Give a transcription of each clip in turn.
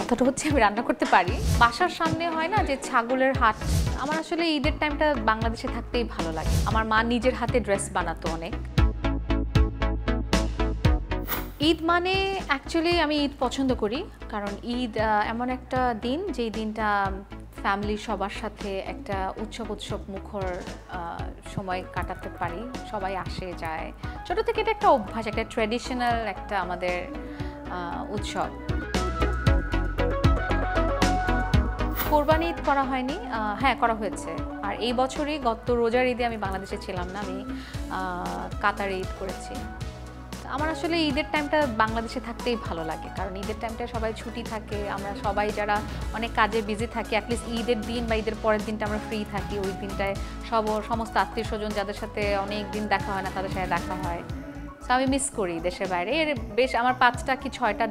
কথাটা হচ্ছে আমি রান্না করতে পারি। বাসার সামনে হয় না যে ছাগলের হাট, আমার আসলে ঈদের টাইমটা বাংলাদেশে থাকতেই ভালো লাগে। আমার মা নিজের হাতে ড্রেস বানাতো অনেক। ঈদ মানে অ্যাকচুয়ালি আমি ঈদ পছন্দ করি, কারণ ঈদ এমন একটা দিন যেই দিনটা ফ্যামিলির সবার সাথে একটা উৎসব মুখর সময় কাটাতে পারি। সবাই আসে যায়, ছোটো থেকে এটা একটা অভ্যাস, একটা ট্র্যাডিশনাল একটা আমাদের উৎসব। কোরবানি ঈদ করা হয়নি, হ্যাঁ করা হয়েছে। আর এই বছরই গত রোজার ঈদে আমি বাংলাদেশে ছিলাম না, আমি কাতারে ঈদ করেছি। আমার আসলে ঈদের টাইমটা বাংলাদেশে থাকতেই ভালো লাগে, কারণ ঈদের টাইমটা সবাই ছুটি থাকে, আমরা সবাই যারা অনেক কাজে বিজি থাকি, অ্যাটলিস্ট ঈদের দিন বা ঈদের পরের দিনটা আমরা ফ্রি থাকি। ওই দিনটায় সমস্ত আত্মীয় স্বজন যাদের সাথে অনেক দিন দেখা হয় না তাদের সাথে দেখা হয়। তো আমি মিস করি দেশের বাইরে। বেশ আমার 5টা কি 6টা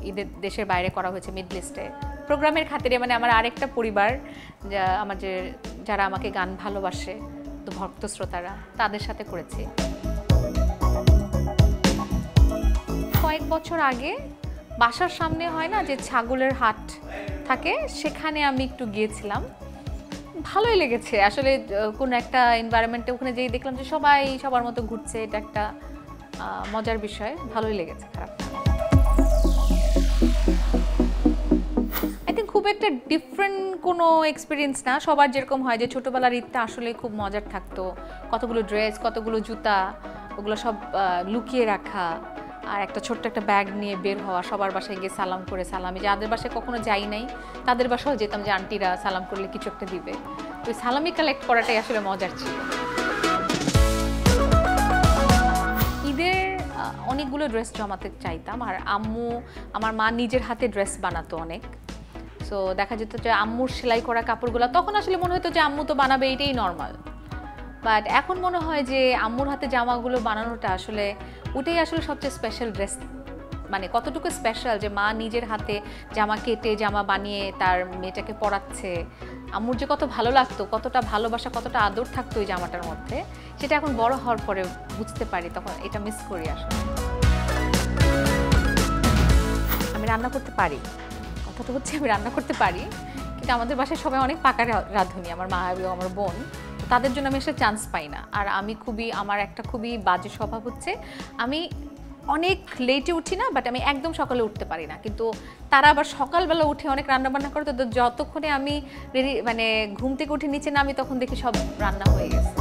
ঈদের দেশের বাইরে করা হয়েছে মিডল ইস্টে প্রোগ্রামের খাতিরে। মানে আমার আরেকটা পরিবার যারা আমাকে গান ভালোবাসে, তো ভক্ত শ্রোতারা, তাদের সাথে করেছি। কয়েক বছর আগে বাসার সামনে হয় না যে ছাগলের হাট থাকে, সেখানে আমি একটু গিয়েছিলাম, ভালোই লেগেছে আসলে। কোনো একটা এনভায়রনমেন্টে ওখানে যেই দেখলাম যে সবাই সবার মতো ঘুরছে, এটা একটা মজার বিষয়, ভালোই লেগেছে, খারাপ না। আই থিঙ্ক খুব একটা ডিফারেন্ট কোনো এক্সপিরিয়েন্স না। সবার যেরকম হয় যে ছোটোবেলার ঈদটা আসলে খুব মজার থাকতো, কতগুলো ড্রেস, কতগুলো জুতা, ওগুলো সব লুকিয়ে রাখা, আর একটা ছোট্ট একটা ব্যাগ নিয়ে বের হওয়া, সবার বাসায় গিয়ে সালাম করে, সালামি যাদের বাসায় কখনো যাই নাই তাদের বাসাও যেতাম, যে আন্টিরা সালাম করলে কিছু একটা দিবে। ওই সালামি কালেক্ট করাটাই আসলে মজার ছিল। ঈদের অনেকগুলো ড্রেস জমাতে চাইতাম, আর আমার মা নিজের হাতে ড্রেস বানাতো অনেক। সো দেখা যেত যে আম্মুর সেলাই করা কাপড়গুলো, তখন আসলে মনে হতো যে আম্মু তো বানাবে, এটাই নর্মাল। বাট এখন মনে হয় যে আম্মুর হাতে জামাগুলো বানানোটা আসলে ওটাই আসলে সবচেয়ে স্পেশাল ড্রেস। মানে কতটুকু স্পেশাল যে মা নিজের হাতে জামা কেটে জামা বানিয়ে তার মেয়েটাকে পরাচ্ছে। আম্মুর যে কত ভালো লাগতো, কতটা ভালোবাসা, কতটা আদর থাকতো ওই জামাটার মধ্যে, সেটা এখন বড় হওয়ার পরে বুঝতে পারি, তখন এটা মিস করি আসলে। আমি রান্না করতে পারি, কথাটা হচ্ছে আমি রান্না করতে পারি, কিন্তু আমাদের বাসায় সবাই অনেক পাকা রাঁধুনি, আমার মা এবং আমার বোন, তাদের জন্য আমি আসলে চান্স পাই না। আর আমার একটা খুবই বাজে স্বভাব হচ্ছে, আমি অনেক লেটে উঠি না, বাট আমি একদম সকালে উঠতে পারি না। কিন্তু তারা আবার সকালবেলা উঠে অনেক রান্নাবান্না করে, তো যতক্ষণে আমি মানে ঘুম থেকে উঠে নিচে নামি তখন দেখি সব রান্না হয়ে গেছে।